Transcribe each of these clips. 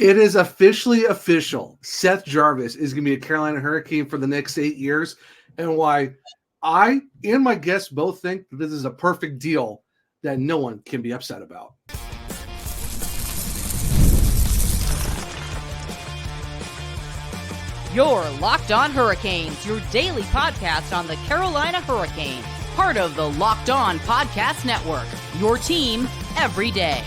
It is officially official. Seth Jarvis is going to be a Carolina Hurricane for the next 8 years. And why I and my guests both think that this is a perfect deal that no one can be upset about. You're Locked On Hurricanes, your daily podcast on the Carolina Hurricanes, part of the Locked On Podcast Network, your team every day.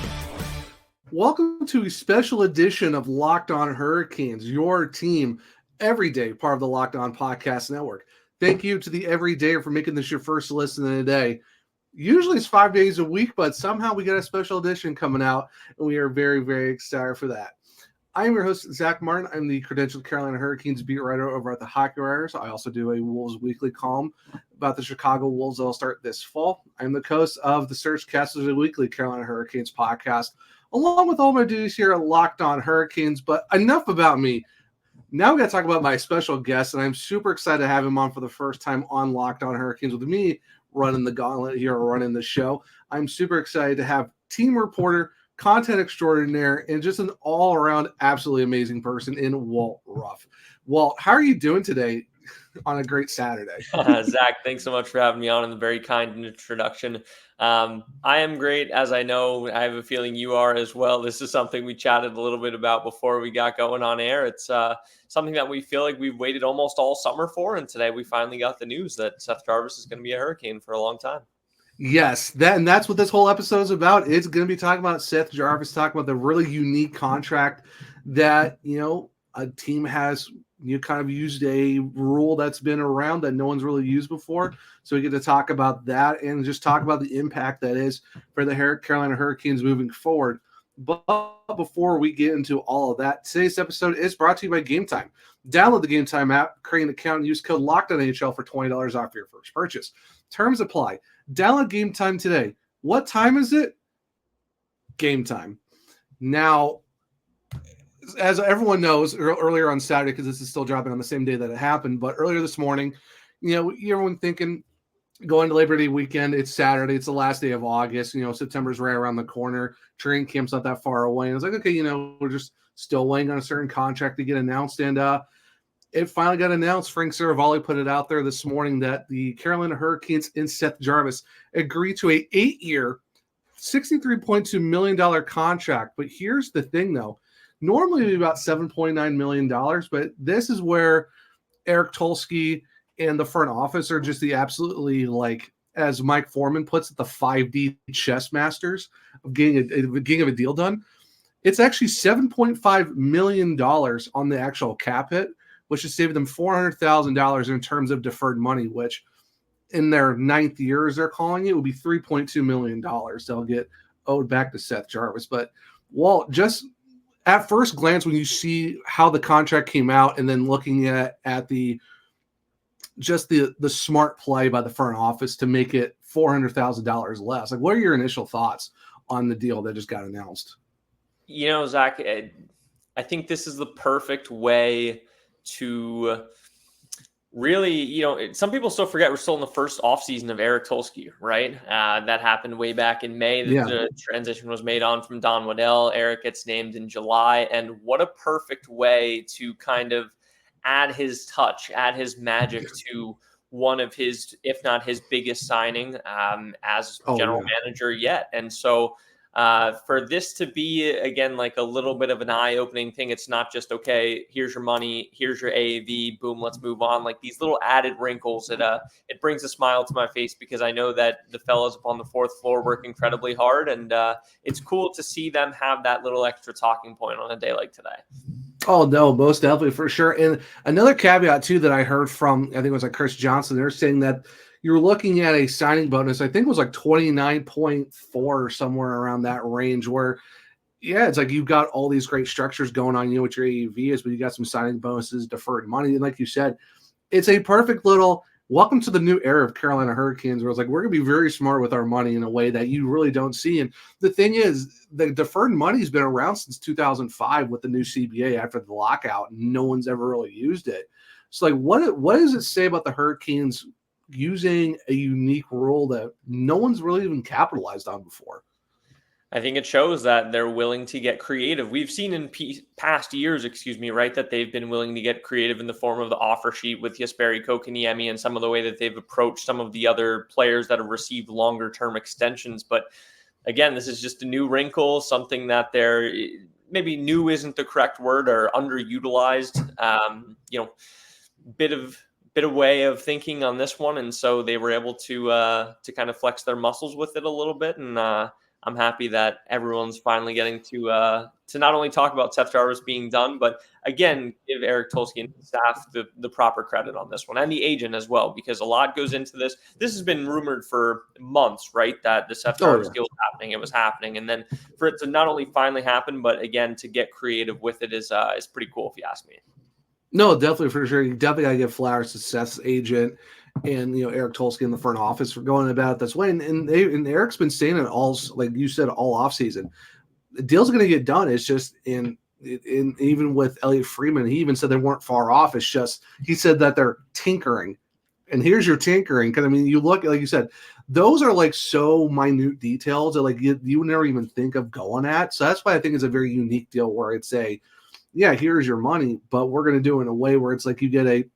Welcome to a special edition of Locked On Hurricanes, your team every day, part of the Locked On Podcast Network. Thank you to the Everydayer for making this your first listen of the day. Usually it's 5 days a week, but somehow we got a special edition coming out, and we are very, very excited for that. I am your host, Zach Martin. I'm the credentialed Carolina Hurricanes beat writer over at the Hockey Writers. I also do a Wolves weekly column about the Chicago Wolves that will start this fall. I'm the host of the Search Casters Weekly Carolina Hurricanes podcast, along with all my duties here at Locked On Hurricanes. But enough about me. Now we got to talk about my special guest, and I'm super excited to have him on for the first time on Locked On Hurricanes with me running the gauntlet here, running the show. I'm super excited to have team reporter, content extraordinaire, and just an all-around absolutely amazing person in Walt Ruff. Walt, how are you doing today on a great Saturday? Zach, thanks so much for having me on and the very kind introduction. I am great, as I know. I have a feeling you are as well. This is something we chatted a little bit about before we got going on air. It's something that we feel like we've waited almost all summer for, and today we finally got the news that Seth Jarvis is going to be a Hurricane for a long time. Yes, that's what this whole episode is about. It's going to be talking about Seth Jarvis, talking about the really unique contract that, a team has kind of used a rule that's been around that no one's really used before. So we get to talk about that and just talk about the impact that is for the Carolina Hurricanes moving forward. But before we get into all of that, today's episode is brought to you by Gametime. Download the Gametime app, create an account, and use code LOCKEDONNHL for $20 off your first purchase. Terms apply. Download Gametime today. What time is it? Gametime. Now, as everyone knows, earlier on Saturday, because this is still dropping on the same day that it happened, but earlier this morning, everyone thinking going to Labor Day weekend, it's Saturday, it's the last day of August, September's right around the corner, training camp's not that far away, and it's like, okay, we're just still waiting on a certain contract to get announced, and it finally got announced. Frank Saravalli put it out there this morning that the Carolina Hurricanes and Seth Jarvis agreed to a 8-year, $63.2 million contract. But here's the thing, though. Normally it'd be about $7.9 million, but this is where Eric Tulsky and the front office are just the absolutely, as Mike Foreman puts it, the 5D chess masters of getting a deal done. It's actually $7.5 million on the actual cap hit, which is saving them $400,000 in terms of deferred money, which in their 9th year, as they're calling it, would be $3.2 million they'll get owed back to Seth Jarvis. But, Walt, just at first glance, when you see how the contract came out and then looking at the smart play by the front office to make it $400,000 less, what are your initial thoughts on the deal that just got announced? Zach, I think this is the perfect way to really, some people still forget we're still in the first offseason of Eric Tulsky, right? That happened way back in May. The transition was made on from Don Waddell. Eric gets named in July. And what a perfect way to kind of add his touch, add his magic to one of his, if not his biggest signing as general manager yet. And so for this to be, again, like a little bit of an eye-opening thing, it's not just, okay, here's your money, here's your AAV, boom, let's move on. Like these little added wrinkles, it brings a smile to my face because I know that the fellows up on the 4th floor work incredibly hard, and it's cool to see them have that little extra talking point on a day like today. Oh, no, most definitely, for sure. And another caveat, too, that I heard from, I think it was Chris Johnson, they're saying that you're looking at a signing bonus, I think it was 29.4 or somewhere around that range where, it's like you've got all these great structures going on, what your AAV is, but you got some signing bonuses, deferred money. And like you said, it's a perfect little welcome to the new era of Carolina Hurricanes where it's like, we're going to be very smart with our money in a way that you really don't see. And the thing is, the deferred money has been around since 2005 with the new CBA after the lockout. And no one's ever really used it. So what does it say about the Hurricanes using a unique rule that no one's really even capitalized on before? I think it shows that they're willing to get creative. We've seen in past years, right, that they've been willing to get creative in the form of the offer sheet with Jesperi Kotkaniemi and some of the way that they've approached some of the other players that have received longer term extensions. But again, this is just a new wrinkle, something that they're maybe new isn't the correct word, or underutilized, bit of way of thinking on this one. And so they were able to kind of flex their muscles with it a little bit. And I'm happy that everyone's finally getting to not only talk about Seth Jarvis being done, but again, give Eric Tulsky and his staff the proper credit on this one, and the agent as well, because a lot goes into this. This has been rumored for months, right? That the Seth Jarvis deal was happening. It was happening. And then for it to not only finally happen, but again, to get creative with it is pretty cool, if you ask me. No, definitely, for sure. You definitely got to give flowers to Seth's agent and Eric Tulsky in the front office for going about it this way. And Eric's been saying it all, like you said, all offseason. The deal's going to get done. It's just in even with Elliot Freeman, he even said they weren't far off. It's just he said that they're tinkering. And here's your tinkering. Because, I mean, you look, like you said, those are like so minute details that like you would never even think of going at. So that's why I think it's a very unique deal where it's yeah, here's your money, but we're going to do it in a way where it's like you get a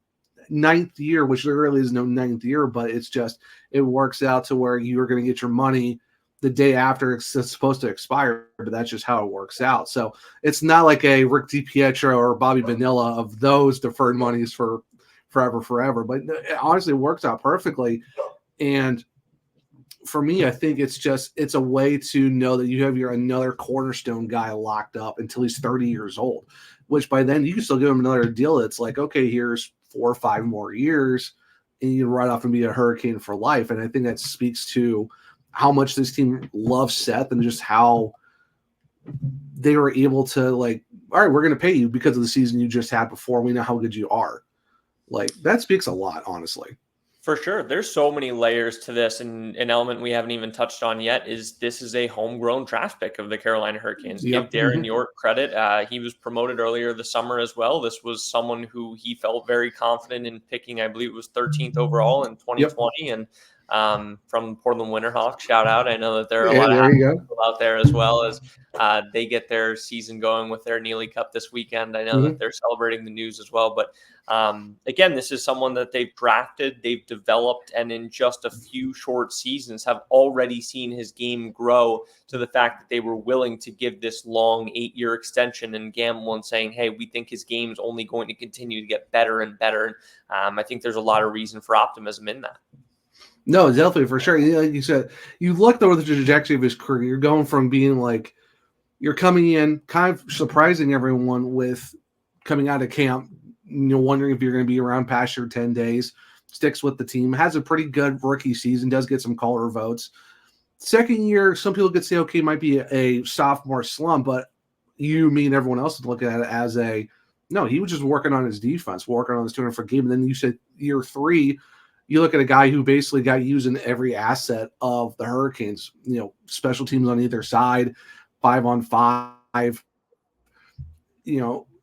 9th year, which there really is no 9th year, but it's just, it works out to where you're going to get your money the day after it's supposed to expire, but that's just how it works out. So it's not like a Rick DiPietro or Bobby Vanilla of those deferred monies for forever, but it honestly works out perfectly. And for me, I think it's a way to know that you have another cornerstone guy locked up until he's 30 years old, which by then you can still give him another deal. It's like, okay, here's 4 or 5 more years and you can ride off and be a Hurricane for life. And I think that speaks to how much this team loves Seth and just how they were able to, like, all right, we're going to pay you because of the season you just had before. We know how good you are. Like, that speaks a lot, honestly. For sure. There's so many layers to this, and an element we haven't even touched on yet is this is a homegrown draft pick of the Carolina Hurricanes. Yep. Give Darren York credit. He was promoted earlier this summer as well. This was someone who he felt very confident in picking. I believe it was 13th overall in 2020. Yep. And from Portland Winterhawks, shout out. I know that there are a lot of people out there as well as they get their season going with their Neely Cup this weekend. I know that they're celebrating the news as well. But again, this is someone that they've drafted, they've developed, and in just a few short seasons have already seen his game grow to the fact that they were willing to give this long 8-year extension and gamble and saying, hey, we think his game's only going to continue to get better and better. I think there's a lot of reason for optimism in that. No, definitely, for sure. Like you said, you look over the trajectory of his career. You're going from being like, you're coming in kind of surprising everyone with coming out of camp, wondering if you're going to be around past your 10 days, sticks with the team, has a pretty good rookie season, does get some caller votes. Second year, some people could say, okay, might be a sophomore slump, but you, me, and everyone else is looking at it as no, he was just working on his defense, working on his 200-foot game. And then you said year 3, you look at a guy who basically got used in every asset of the Hurricanes, special teams on either side, 5-on-5,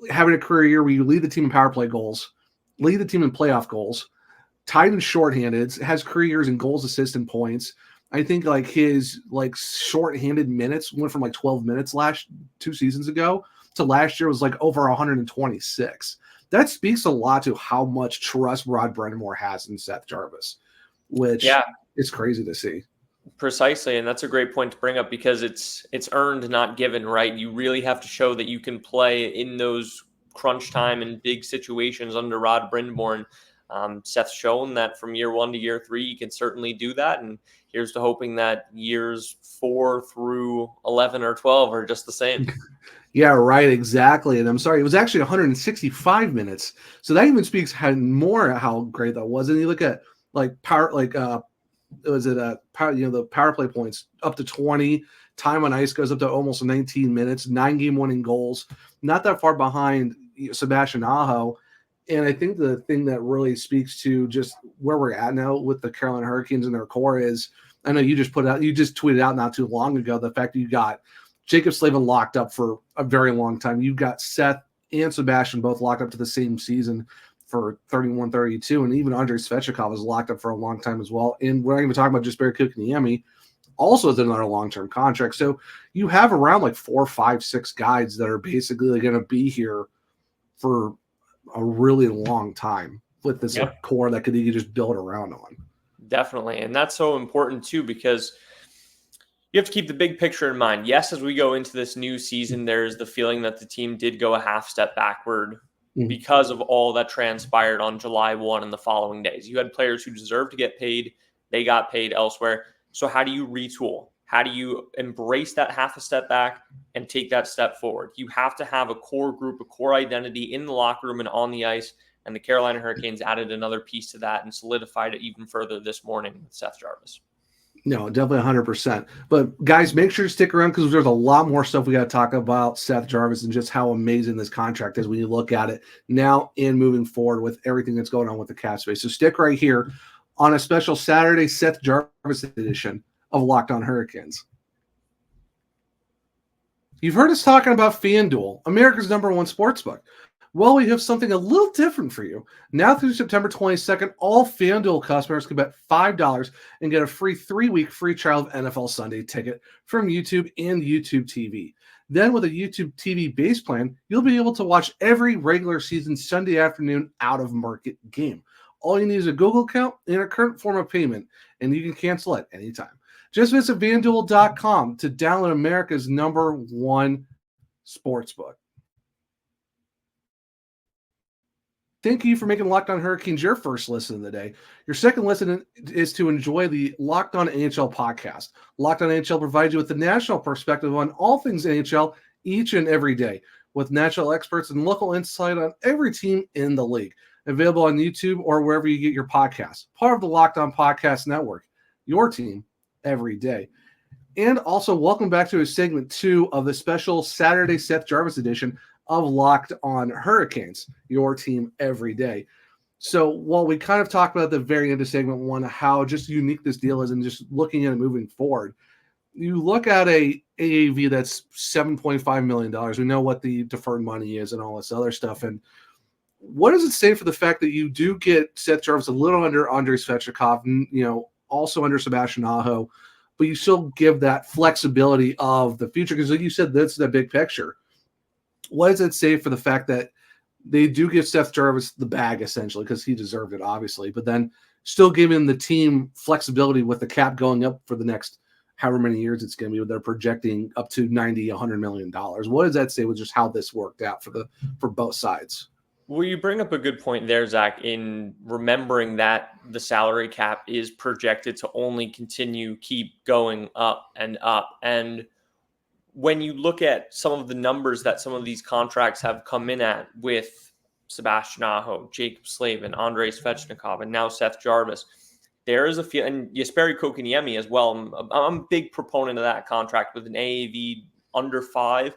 having a career year where you lead the team in power play goals, lead the team in playoff goals, tied in shorthanded, has career years in goals, assists, and points. I think like his shorthanded minutes went from 12 minutes 2 seasons ago to last year was over 126. That speaks a lot to how much trust Rod Brind'Amour has in Seth Jarvis, which is crazy to see. Precisely, and that's a great point to bring up because it's earned, not given, right? You really have to show that you can play in those crunch time and big situations under Rod Brind'Amour. And Seth's shown that from year 1 to year 3, you can certainly do that. And here's to hoping that years 4 through 11 or 12 are just the same. Yeah, right, exactly. And I'm sorry, it was actually 165 minutes. So that even speaks more how great that was. And you look at the power play points up to 20, time on ice goes up to almost 19 minutes, 9 game winning goals, not that far behind Sebastian Aho. And I think the thing that really speaks to just where we're at now with the Carolina Hurricanes and their core is, I know you just tweeted out not too long ago, the fact that you got Jacob Slavin locked up for a very long time. You've got Seth and Sebastian both locked up to the same season for 31-32, and even Andrei Svechnikov was locked up for a long time as well. And we're not even talking about just Jesperi Kotkaniemi. also is another long-term contract. So you have around like 4, 5, 6 guys that are basically going to be here for a really long time with this like, core that you just build around on. Definitely. And that's so important too, because you have to keep the big picture in mind. Yes, as we go into this new season, there's the feeling that the team did go a half step backward because of all that transpired on July 1 and the following days. You had players who deserved to get paid. They got paid elsewhere. So how do you retool? How do you embrace that half a step back and take that step forward? You have to have a core group, a core identity in the locker room and on the ice. And the Carolina Hurricanes added another piece to that and solidified it even further this morning with Seth Jarvis. No, definitely 100%. But guys, make sure to stick around because there's a lot more stuff we got to talk about Seth Jarvis and just how amazing this contract is when you look at it now and moving forward with everything that's going on with the cap space. So stick right here on a special Saturday Seth Jarvis edition of Locked On Hurricanes. You've heard us talking about FanDuel, America's #1 sportsbook. Well, we have something a little different for you. Now through September 22nd, all FanDuel customers can bet $5 and get a free 3-week free trial of NFL Sunday Ticket from YouTube and YouTube TV. Then with a YouTube TV base plan, you'll be able to watch every regular season Sunday afternoon out-of-market game. All you need is a Google account and a current form of payment, and you can cancel at any time. Just visit FanDuel.com to download America's #1 sportsbook. Thank you for making Locked On Hurricanes your first listen of the day. Your second listen is to enjoy the Locked On NHL podcast. Locked On NHL provides you with the national perspective on all things NHL each and every day, with national experts and local insight on every team in the league. Available on YouTube or wherever you get your podcasts. Part of the Locked On Podcast Network. Your team every day. And also, welcome back to segment 2 of the special Saturday Seth Jarvis edition of Locked On Hurricanes, your team every day. So while we kind of talked about at the very end of segment 1 how just unique this deal is and just looking at it moving forward, you look at a AAV that's $7.5 million. We know what the deferred money is and all this other stuff. And what does it say for the fact that you do get Seth Jarvis a little under Andrei Svechnikov, also under Sebastian Aho, but you still give that flexibility of the future? Because like you said, that's the big picture. What does it say for the fact that they do give Seth Jarvis the bag, essentially, because he deserved it, obviously, but then still giving the team flexibility with the cap going up for the next however many years it's going to be? They're projecting up to $90, $100 million. What does that say with just how this worked out for both sides? Well, you bring up a good point there, Zach, in remembering that the salary cap is projected to only keep going up and up. And when you look at some of the numbers that some of these contracts have come in at with Sebastian Aho, Jacob Slavin, Andrei Svechnikov, and now Seth Jarvis, there is a feel, and Jesperi Kotkaniemi as well. I'm a big proponent of that contract with an AAV under 5.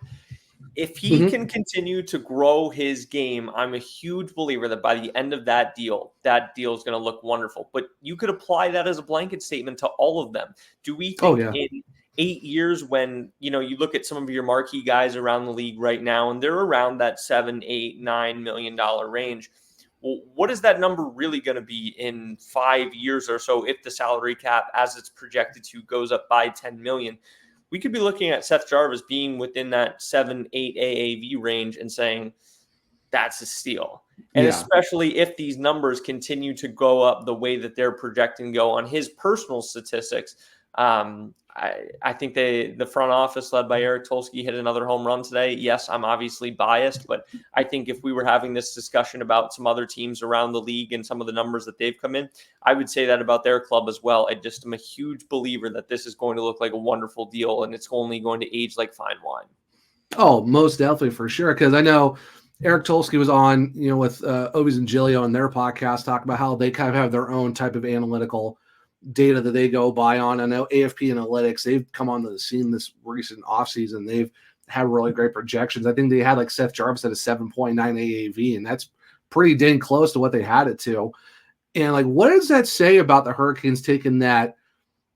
If he can continue to grow his game, I'm a huge believer that by the end of that deal is going to look wonderful. But you could apply that as a blanket statement to all of them. Do we think in 8 years, when you look at some of your marquee guys around the league right now, and they're around that $7, $8, $9 million range, well, what is that number really going to be in 5 years or so if the salary cap, as it's projected to, goes up by $10 million? We could be looking at Seth Jarvis being within that 7, 8 AAV range and saying that's a steal. And especially if these numbers continue to go up the way that they're projecting to go on his personal statistics. I think the front office led by Eric Tulsky hit another home run today. Yes, I'm obviously biased, but I think if we were having this discussion about some other teams around the league and some of the numbers that they've come in, I would say that about their club as well. I just am a huge believer that this is going to look like a wonderful deal, and it's only going to age like fine wine. Oh, most definitely, for sure. Because I know Eric Tulsky was on, with Obies and Gilio on their podcast, talking about how they kind of have their own type of analytical data that they go by on. I know AFP Analytics, they've come onto the scene this recent offseason. They've had really great projections. I think they had like Seth Jarvis at a 7.9 AAV, and that's pretty dang close to what they had it to. And like, what does that say about the Hurricanes taking that?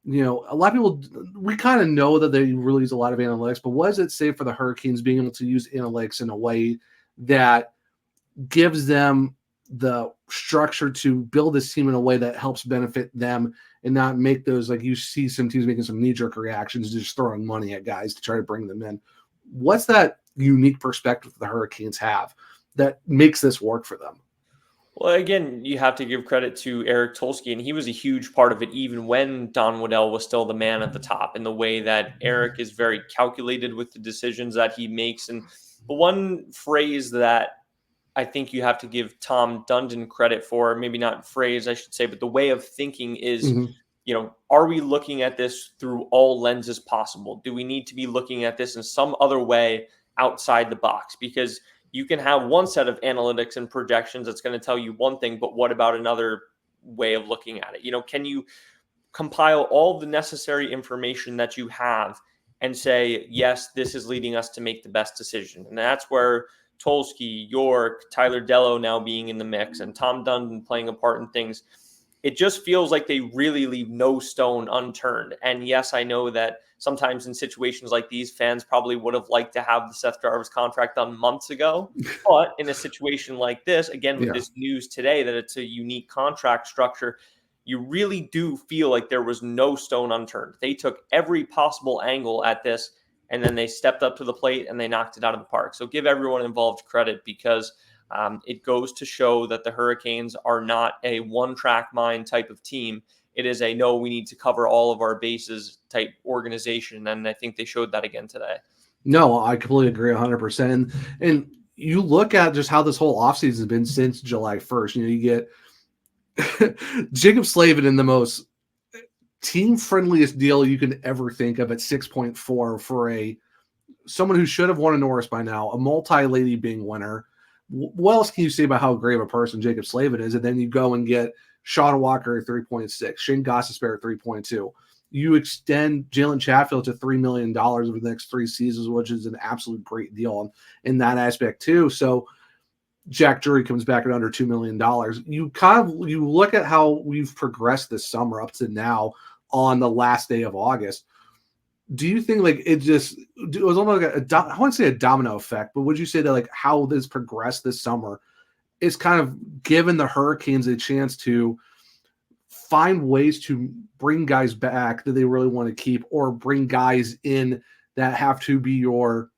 A lot of people, we kind of know that they really use a lot of analytics, but what does it say for the Hurricanes being able to use analytics in a way that gives them the structure to build this team in a way that helps benefit them and not make those, like you see some teams making some knee-jerk reactions, just throwing money at guys to try to bring them in. What's that unique perspective the Hurricanes have that makes this work for them? Well, again, you have to give credit to Eric Tulsky, and he was a huge part of it even when Don Waddell was still the man at the top, in the way that Eric is very calculated with the decisions that he makes. And the one phrase that I think you have to give Tom Dundon credit for, maybe not phrase, I should say, but the way of thinking is, are we looking at this through all lenses possible? Do we need to be looking at this in some other way outside the box? Because you can have one set of analytics and projections that's going to tell you one thing, but what about another way of looking at it? Can you compile all the necessary information that you have and say, yes, this is leading us to make the best decision? And that's where Tulsky, York, Tyler Dello now being in the mix, and Tom Dundon playing a part in things. It just feels like they really leave no stone unturned. And yes, I know that sometimes in situations like these, fans probably would have liked to have the Seth Jarvis contract done months ago. But in a situation like this, again, with this news today that it's a unique contract structure, you really do feel like there was no stone unturned. They took every possible angle at this, and then they stepped up to the plate and they knocked it out of the park. So give everyone involved credit, because it goes to show that the Hurricanes are not a one-track mind type of team. It is a no, we need to cover all of our bases type organization. And I think they showed that again today. No, I completely agree 100%. And you look at just how this whole offseason has been since July 1st. You get Jacob Slavin in the most team-friendliest deal you can ever think of at 6.4 for someone who should have won a Norris by now, a multi-Lady Byng winner. What else can you say about how great of a person Jacob Slavin is? And then you go and get Sean Walker at 3.6, Shane Gostisbehere at 3.2. You extend Jalen Chatfield to $3 million over the next 3 seasons, which is an absolute great deal in that aspect too. So Jack Drury comes back at under $2 million. You look at how we've progressed this summer up to now on the last day of August. Do you think it was almost like I wouldn't say a domino effect, but would you say that how this progressed this summer is kind of given the Hurricanes a chance to find ways to bring guys back that they really want to keep, or bring guys in that have to be your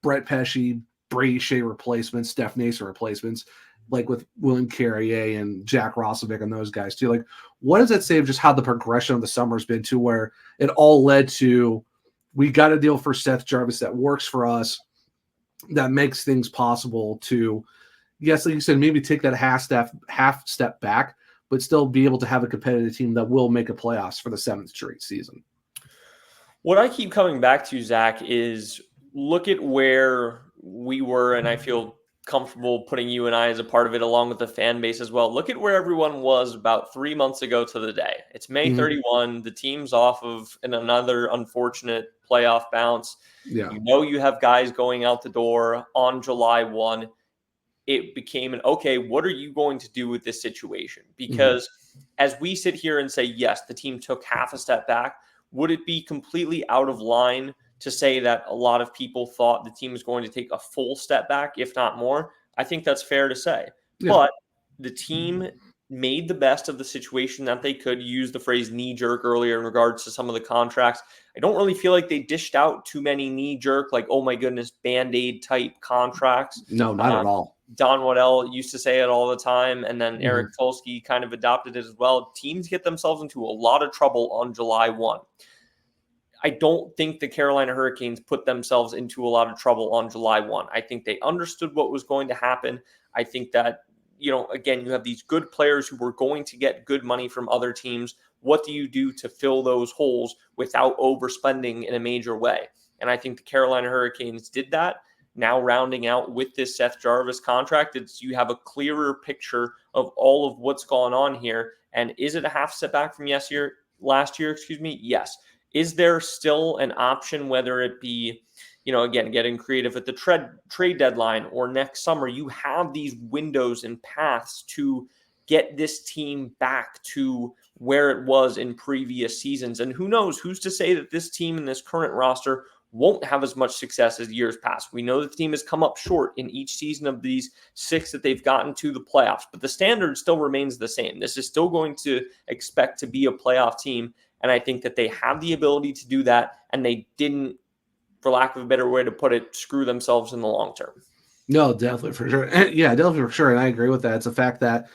Brett Pesce, Brady Shea replacements, Steph Nason replacements, like with William Carrier and Jack Roslovic and those guys too? What does that say of just how the progression of the summer has been to where it all led to, we got a deal for Seth Jarvis that works for us, that makes things possible to, yes, like you said, maybe take that half step back, but still be able to have a competitive team that will make a playoffs for the 7th straight season? What I keep coming back to, Zach, is look at where we were, and I feel comfortable putting you and I as a part of it, along with the fan base as well. Look at where everyone was about 3 months ago to the day. It's May 31. The team's off of another unfortunate playoff bounce. Yeah. You have guys going out the door on July 1. It became okay, what are you going to do with this situation? Because as we sit here and say, yes, the team took half a step back, would it be completely out of line to say that a lot of people thought the team was going to take a full step back, if not more? I think that's fair to say. Yeah. But the team made the best of the situation that they could. Use the phrase knee-jerk earlier in regards to some of the contracts. I don't really feel like they dished out too many knee-jerk, oh my goodness, Band-Aid type contracts. No, not at all. Don Waddell used to say it all the time, and then Eric Tulsky kind of adopted it as well. Teams get themselves into a lot of trouble on July 1. I don't think the Carolina Hurricanes put themselves into a lot of trouble on July 1. I think they understood what was going to happen. I think that, again, you have these good players who were going to get good money from other teams. What do you do to fill those holes without overspending in a major way? And I think the Carolina Hurricanes did that. Now rounding out with this Seth Jarvis contract, you have a clearer picture of all of what's gone on here. And is it a half step back from last year? Yes. Is there still an option, whether it be, again, getting creative at the trade deadline or next summer? You have these windows and paths to get this team back to where it was in previous seasons. And who knows, who's to say that this team and this current roster won't have as much success as years past. We know the team has come up short in each season of these 6 that they've gotten to the playoffs, but the standard still remains the same. This is still going to expect to be a playoff team, and I think that they have the ability to do that, and they didn't, for lack of a better way to put it, screw themselves in the long term. No, definitely for sure. Yeah, definitely for sure. And I agree with that. It's a fact that,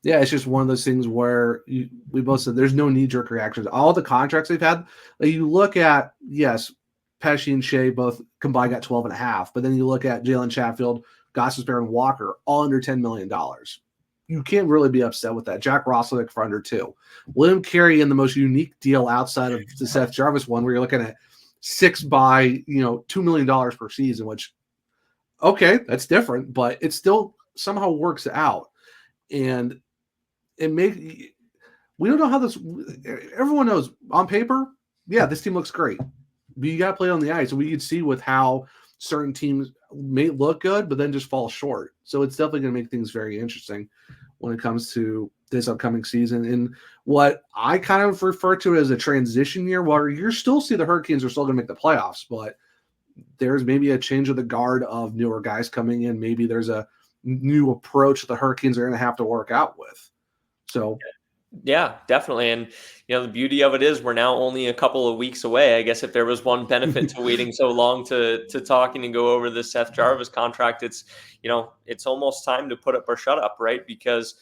yeah, it's just one of those things where we both said there's no knee-jerk reactions. All the contracts they've had, like you look at, yes, Pesci and Shea both combined got 12.5, but then you look at Jalen Chatfield, Gossespierre, and Walker, all under $10 million. You can't really be upset with that. Jack Roslovic for under 2. William Carey in the most unique deal outside of the Seth Jarvis one, where you're looking at 6 by $2 million per season, which, okay, that's different, but it still somehow works out. And we don't know how this, everyone knows on paper, yeah, this team looks great. But you got to play on the ice. And we could see with how certain teams may look good, but then just fall short. So it's definitely going to make things very interesting when it comes to this upcoming season. And what I kind of refer to as a transition year, where you're still see the Hurricanes are still going to make the playoffs, but there's maybe a change of the guard of newer guys coming in. Maybe there's a new approach the Hurricanes are going to have to work out with. So, yeah, definitely. And, the beauty of it is we're now only a couple of weeks away. I guess if there was one benefit to waiting so long to talking and go over the Seth Jarvis contract, it's almost time to put up or shut up, right? Because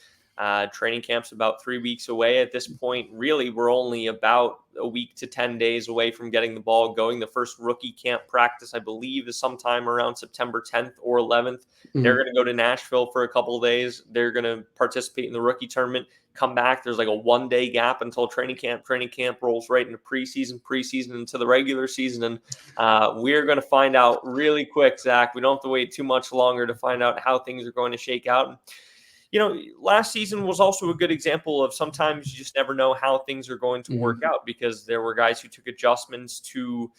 training camp's about 3 weeks away at this point. Really, we're only about a week to 10 days away from getting the ball going. The first rookie camp practice, I believe, is sometime around September 10th or 11th. Mm-hmm. They're going to go to Nashville for a couple of days. They're going to participate in the rookie tournament, come back. There's like a 1-day gap until training camp. Training camp rolls right into preseason into the regular season. And we're going to find out really quick, Zach. We don't have to wait too much longer to find out how things are going to shake out. Last season was also a good example of sometimes you just never know how things are going to work out, because there were guys who took adjustments to,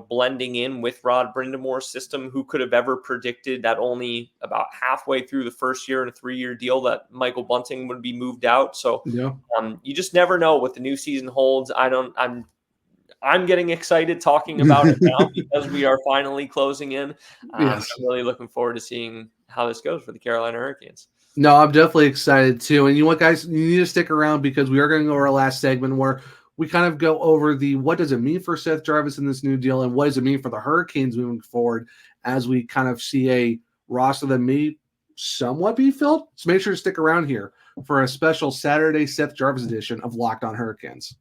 blending in with Rod Brindamore's system. Who could have ever predicted that only about halfway through the first year in a 3-year deal that Michael Bunting would be moved out. So you just never know what the new season holds. I'm getting excited talking about it now because we are finally closing in. Yes. I'm really looking forward to seeing how this goes for the Carolina Hurricanes. No, I'm definitely excited too. And you know what, guys, you need to stick around because we are going to go over our last segment where we kind of go over what does it mean for Seth Jarvis in this new deal, and what does it mean for the Hurricanes moving forward as we kind of see a roster that may somewhat be filled. So make sure to stick around here for a special Saturday Seth Jarvis edition of Locked On Hurricanes.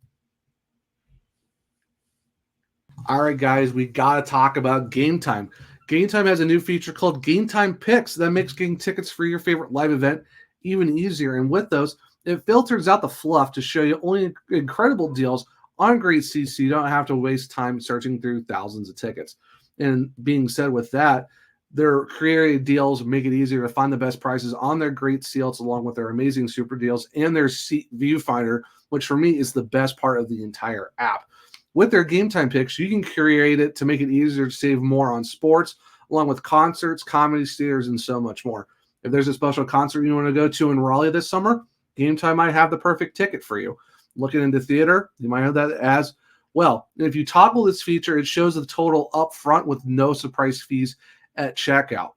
All right, guys, we got to talk about Gametime. Gametime has a new feature called Gametime Picks that makes getting tickets for your favorite live event even easier. And with those, it filters out the fluff to show you only incredible deals on great seats, so you don't have to waste time searching through thousands of tickets. And being said with that, their creative deals make it easier to find the best prices on their great seats, along with their amazing super deals and their seat viewfinder, which for me is the best part of the entire app. With their Gametime Picks, you can curate it to make it easier to save more on sports, along with concerts, comedy theaters, and so much more. If there's a special concert you want to go to in Raleigh this summer, Gametime might have the perfect ticket for you. Looking into theater, you might have that as well. And if you toggle this feature, it shows the total up front with no surprise fees at checkout.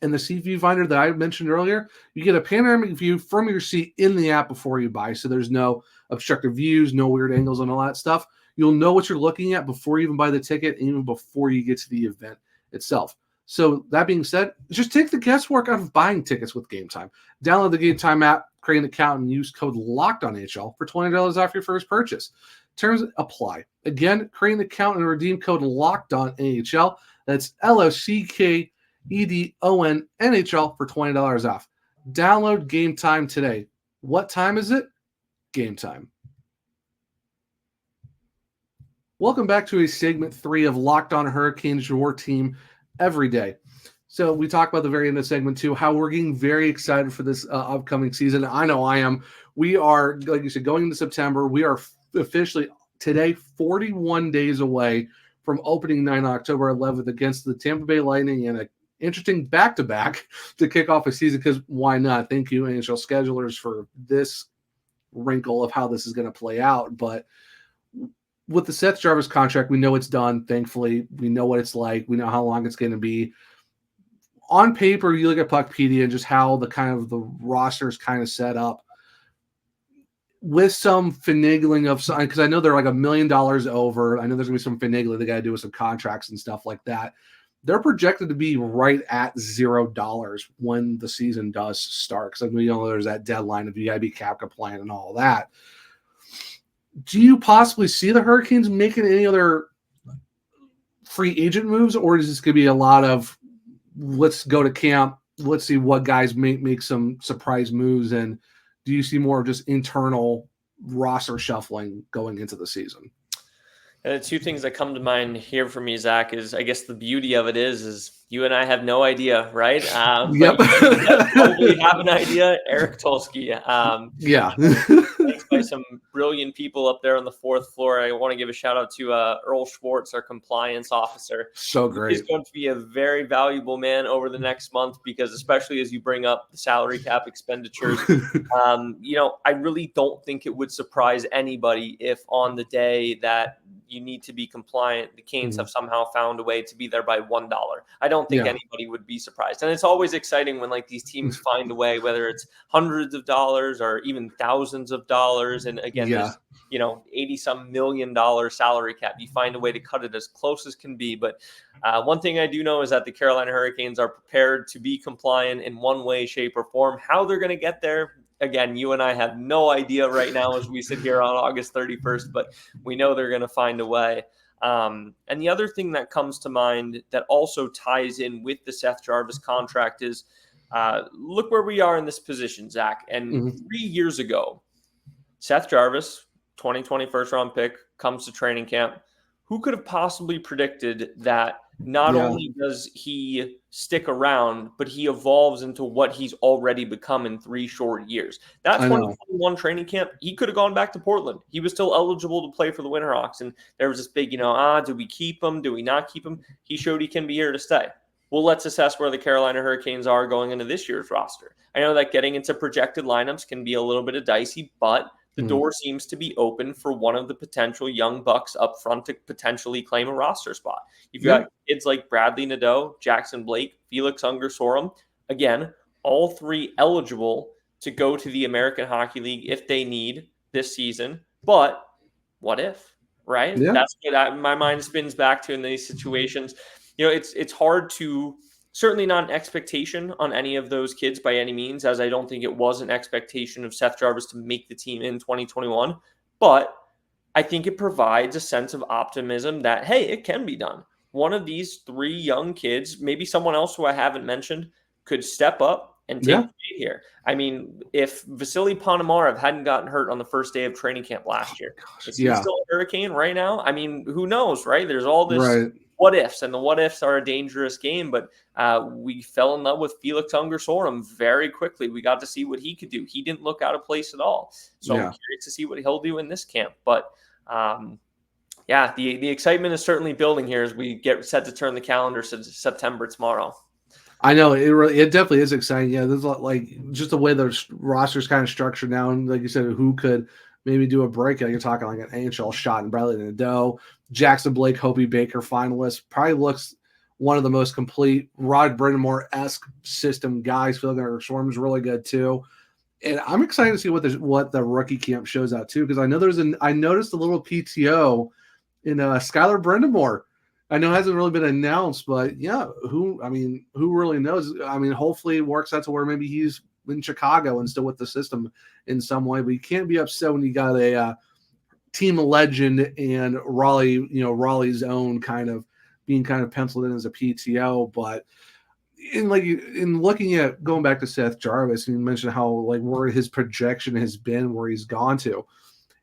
And the seat viewfinder that I mentioned earlier, you get a panoramic view from your seat in the app before you buy, so there's no obstructive views, no weird angles, and all that stuff. You'll know what you're looking at before you even buy the ticket, and even before you get to the event itself. So that being said, just take the guesswork out of buying tickets with Gametime. Download the Gametime app, create an account, and use code LOCKEDONHL for $20 off your first purchase. Terms apply. Again, create an account and redeem code LOCKEDONNHL. That's LOCKEDONNHL for $20 off. Download Gametime today. What time is it? Gametime. Welcome back to a segment 3 of Locked On Hurricanes, your team every day. So we talked about the very end of segment 2, how we're getting very excited for this upcoming season. I know I am. We are, like you said, going into September. We are officially today 41 days away from opening night on October 11th against the Tampa Bay Lightning in an interesting back-to-back to kick off a season, because why not? Thank you, NHL schedulers, for this wrinkle of how this is going to play out. But with the Seth Jarvis contract, we know it's done. Thankfully, we know what it's like. We know how long it's going to be. On paper, you look at Puckpedia and just how the roster is kind of set up with some finagling of some, because I know they're like $1 million over. I know there's going to be some finagling they got to do with some contracts and stuff like that. They're projected to be right at $0 when the season does start. Because we know there's that deadline of you got to be cap compliant and all that. Do you possibly see the Hurricanes making any other free agent moves, or is this going to be a lot of let's go to camp, let's see what guys make some surprise moves, and do you see more of just internal roster shuffling going into the season? The two things that come to mind here for me, Zach, is I guess the beauty of it is you and I have no idea, right? Yep. But probably have an idea. Eric Tulsky. Yeah. Thanks by some brilliant people up there on the fourth floor. I want to give a shout out to Earl Schwartz, our compliance officer. So great. He's going to be a very valuable man over the next month because especially as you bring up the salary cap expenditures, I really don't think it would surprise anybody if on the day that you need to be compliant, the Canes have somehow found a way to be there by $1. I don't think anybody would be surprised. And it's always exciting when like these teams find a way, whether it's hundreds of dollars or even thousands of dollars. And again, there's, $80-some million salary cap. You find a way to cut it as close as can be. But one thing I do know is that the Carolina Hurricanes are prepared to be compliant in one way, shape, or form. How they're going to get there, again, you and I have no idea right now as we sit here on August 31st, but we know they're going to find a way. And the other thing that comes to mind that also ties in with the Seth Jarvis contract is look where we are in this position, Zach. And 3 years ago, Seth Jarvis, 2020 first-round pick, comes to training camp. Who could have possibly predicted that not only does he stick around, but he evolves into what he's already become in 3 short years? That 2021 training camp, he could have gone back to Portland. He was still eligible to play for the Winterhawks. And there was this big, do we keep him? Do we not keep him? He showed he can be here to stay. Well, let's assess where the Carolina Hurricanes are going into this year's roster. I know that getting into projected lineups can be a little bit of dicey, but the door seems to be open for one of the potential young bucks up front to potentially claim a roster spot. You've got kids like Bradley Nadeau, Jackson Blake, Felix Unger-Sorum. Again, all 3 eligible to go to the American Hockey League if they need this season. But what if, right? Yeah. That's what my mind spins back to in these situations. It's hard to, certainly not an expectation on any of those kids by any means, as I don't think it was an expectation of Seth Jarvis to make the team in 2021. But I think it provides a sense of optimism that, hey, it can be done. One of these 3 young kids, maybe someone else who I haven't mentioned, could step up and take the lead here. I mean, if Vasily Ponomarev hadn't gotten hurt on the first day of training camp last year, is he still a Hurricane right now? I mean, who knows, right? There's all this what ifs, and the what ifs are a dangerous game, but we fell in love with Felix Unger-Sorum very quickly. We got to see what he could do. He didn't look out of place at all. So I'm curious to see what he'll do in this camp. But the excitement is certainly building here as we get set to turn the calendar to September tomorrow. I know it definitely is exciting. Yeah, there's like just the way the roster's kind of structured now, and like you said, who could maybe do a breakout. You're talking like an NHL shot and Bradley Nadeau, Jackson Blake, Hobie Baker finalist. Probably looks one of the most complete Rod Brindamore-esque system guys. Felix Unger-Sorum's really good too. And I'm excited to see what the rookie camp shows out too, because I know I noticed a little PTO in Skylar Brindamore. I know it hasn't really been announced, but who really knows? I mean, hopefully it works out to where maybe he's in Chicago and still with the system in some way, but you can't be upset when you got a team legend and Raleigh's own being penciled in as a PTO. But in looking at going back to Seth Jarvis, and you mentioned how where his projection has been, where he's gone to,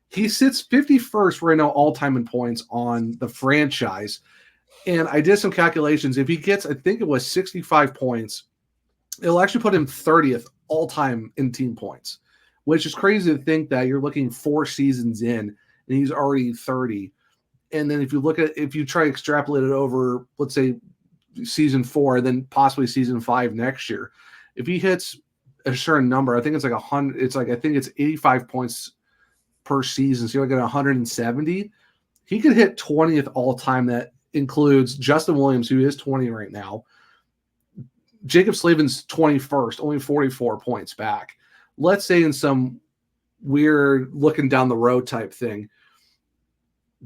he sits 51st right now all time in points on the franchise. And I did some calculations. If he gets, I think it was 65 points, it'll actually put him 30th all time in team points, which is crazy to think that you're looking 4 seasons in and he's already 30. And then if you try to extrapolate it over, let's say season 4, then possibly season 5 next year, if he hits a certain number, I think it's like 100. I think it's 85 points per season. So you're looking at 170. he could hit 20th all time. That includes Justin Williams, who is 20 right now. Jacob Slavin's 21st, only 44 points back. Let's say in some weird looking down the road type thing,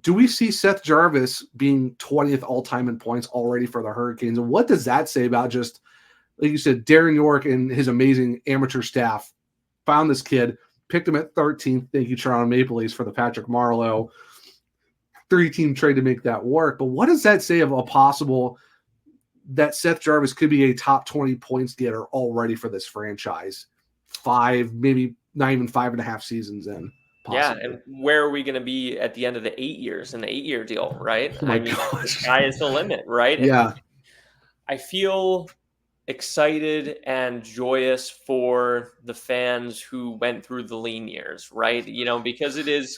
do we see Seth Jarvis being 20th all time in points already for the Hurricanes? And what does that say about just, like you said, Darren York and his amazing amateur staff found this kid, picked him at 13th. Thank you, Toronto Maple Leafs, for the Patrick Marleau 3-team trade to make that work. But what does that say of a possible that Seth Jarvis could be a top 20 points getter already for this franchise? 5, maybe not even 5.5 seasons in. Possibly. Yeah, and where are we going to be at the end of the 8 years in the 8-year deal, right? Oh my gosh. The sky is the limit, right? Yeah. And I feel excited and joyous for the fans who went through the lean years, right? Because it is,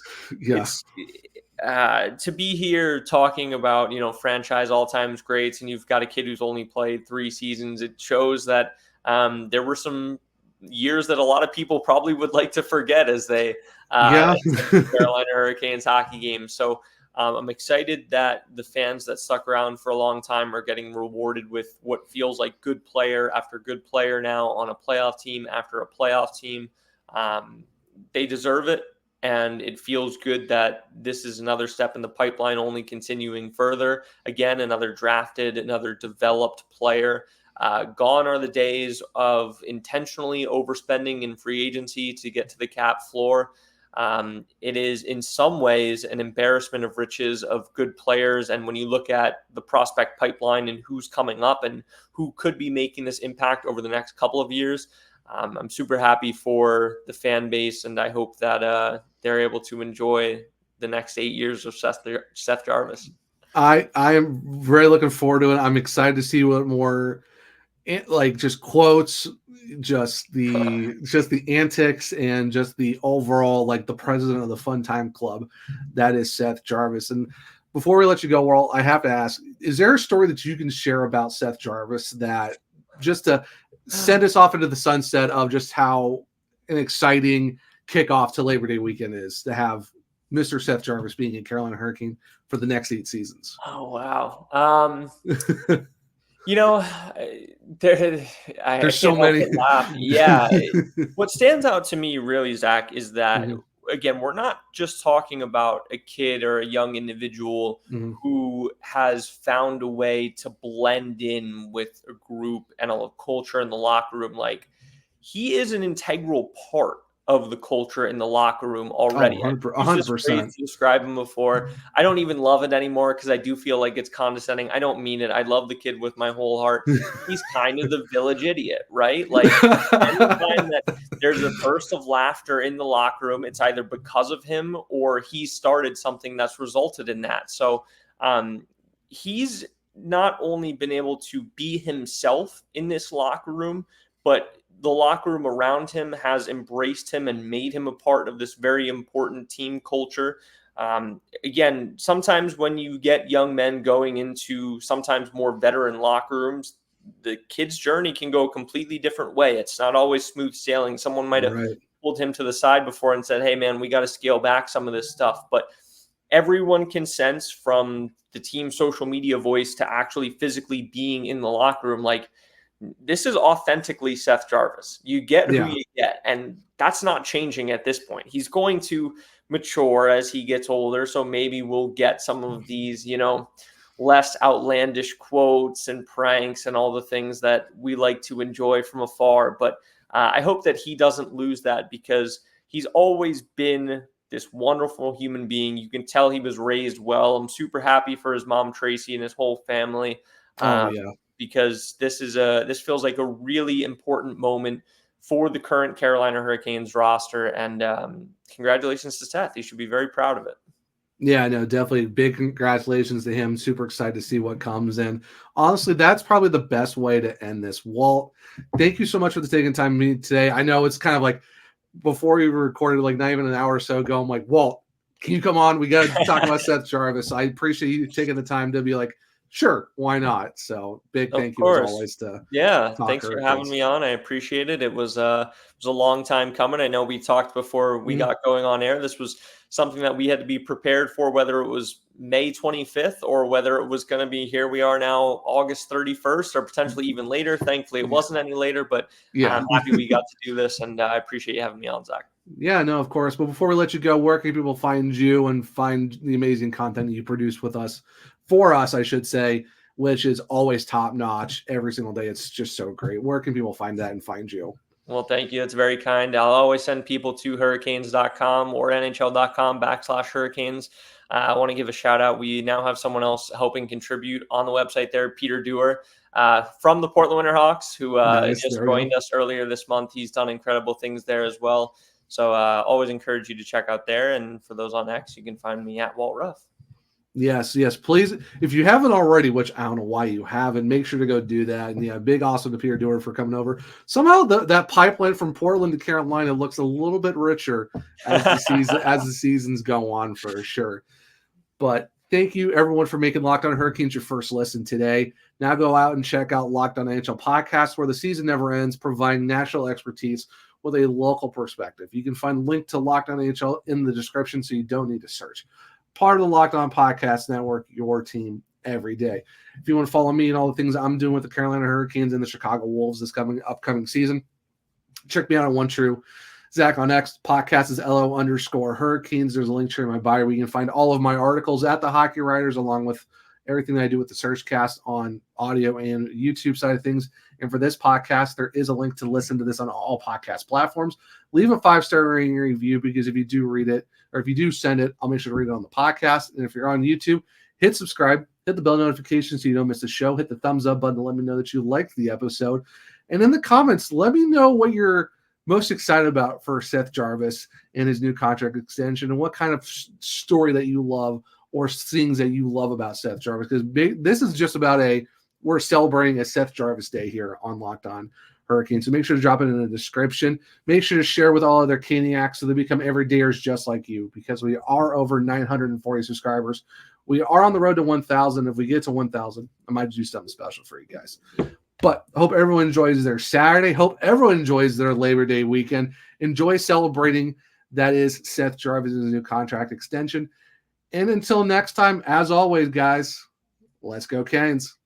to be here talking about, franchise all-time greats, and you've got a kid who's only played 3 seasons. It shows that there were some years that a lot of people probably would like to forget as they Carolina Hurricanes hockey games. So I'm excited that the fans that stuck around for a long time are getting rewarded with what feels like good player after good player now on a playoff team after a playoff team. They deserve it. And it feels good that this is another step in the pipeline, only continuing further. Again, another drafted, another developed player. Gone are the days of intentionally overspending in free agency to get to the cap floor. It is in some ways an embarrassment of riches of good players. And when you look at the prospect pipeline and who's coming up and who could be making this impact over the next couple of years, I'm super happy for the fan base, and I hope that they're able to enjoy the next 8 years of Seth Jarvis. I am very looking forward to it. I'm excited to see what more, like, just quotes, just the antics, and just the overall, like, the president of the Fun Time Club that is Seth Jarvis. And before we let you go, Walt, I have to ask, is there a story that you can share about Seth Jarvis that just to send us off into the sunset of just how an exciting kickoff to Labor Day weekend is to have Mr. Seth Jarvis being a Carolina Hurricane for the next 8 seasons? Oh, wow. There's so many. Yeah. What stands out to me really, Zach, is that, again, we're not just talking about a kid or a young individual who has found a way to blend in with a group and a culture in the locker room. Like, he is an integral part of the culture in the locker room already. 100%. To describe him before. I don't even love it anymore because I do feel like it's condescending. I don't mean it. I love the kid with my whole heart. He's kind of the village idiot, right? Like, anytime that there's a burst of laughter in the locker room, it's either because of him or he started something that's resulted in that. So he's not only been able to be himself in this locker room, but the locker room around him has embraced him and made him a part of this very important team culture. Again, sometimes when you get young men going into sometimes more veteran locker rooms, the kid's journey can go a completely different way. It's not always smooth sailing. Someone might have pulled him to the side before and said, hey, man, we got to scale back some of this stuff. But everyone can sense from the team social media voice to actually physically being in the locker room, like, this is authentically Seth Jarvis. You get who you get, and that's not changing at this point. He's going to mature as he gets older, so maybe we'll get some of these, less outlandish quotes and pranks and all the things that we like to enjoy from afar. But I hope that he doesn't lose that, because he's always been this wonderful human being. You can tell he was raised well. I'm super happy for his mom, Tracy, and his whole family. Because this feels like a really important moment for the current Carolina Hurricanes roster. And congratulations to Seth. He should be very proud of it. Yeah, no, definitely big congratulations to him. Super excited to see what comes in. Honestly, that's probably the best way to end this. Walt, thank you so much for taking time to meet today. I know it's kind of like before we recorded, like not even an hour or so ago, I'm like, Walt, can you come on? We got to talk about Seth Jarvis. I appreciate you taking the time to be like, Sure, why not? So big thank you as always to thanks for having me on. I appreciate it. It was a long time coming. I know we talked before we got going on air. This was something that we had to be prepared for, whether it was May 25th or whether it was going to be here we are now August 31st or potentially even later. Thankfully, it wasn't any later, but I'm happy we got to do this, and I appreciate you having me on, Zach. Yeah, no, of course. But before we let you go, where can people find you and find the amazing content that you produce with us, for us, I should say, which is always top notch every single day. It's just so great. Where can people find that and find you? Well, thank you. It's very kind. I'll always send people to hurricanes.com or nhl.com/hurricanes. I want to give a shout out. We now have someone else helping contribute on the website there, Peter Dewar, from the Portland Winterhawks, who just joined us earlier this month. He's done incredible things there as well. So always encourage you to check out there. And for those on X, you can find me at Walt Ruff. Yes, please. If you haven't already, which I don't know why you haven't, make sure to go do that. And big awesome to Peter Dewar for coming over. Somehow that pipeline from Portland to Carolina looks a little bit richer as the seasons go on, for sure. But thank you everyone for making Locked On Hurricanes your first listen today. Now go out and check out Locked On NHL podcast, where the season never ends, providing national expertise with a local perspective. You can find a link to Locked On NHL in the description, so you don't need to search. Part of the Locked On Podcast Network, your team every day. If you want to follow me and all the things I'm doing with the Carolina Hurricanes and the Chicago Wolves this upcoming season, check me out on OneTrue. Zach on X. Podcast is LO_Hurricanes. There's a link to my bio where you can find all of my articles at the Hockey Writers, along with everything that I do with the Searchcast on audio and YouTube side of things. And for this podcast, there is a link to listen to this on all podcast platforms. Leave a 5-star rating and review, because if you do read it, or if you do send it, I'll make sure to read it on the podcast. And if you're on YouTube, hit subscribe, hit the bell notification so you don't miss the show, hit the thumbs up button to let me know that you liked the episode. And in the comments, let me know what you're most excited about for Seth Jarvis and his new contract extension, and what kind of story that you love or things that you love about Seth Jarvis. Because this is just about we're celebrating a Seth Jarvis day here on Locked On Hurricanes. So make sure to drop it in the description. Make sure to share with all other Caniacs so they become everydayers just like you, because we are over 940 subscribers. We are on the road to 1,000. If we get to 1,000, I might do something special for you guys. But I hope everyone enjoys their Saturday. Hope everyone enjoys their Labor Day weekend. Enjoy celebrating that is Seth Jarvis' new contract extension. And until next time, as always, guys, let's go Canes.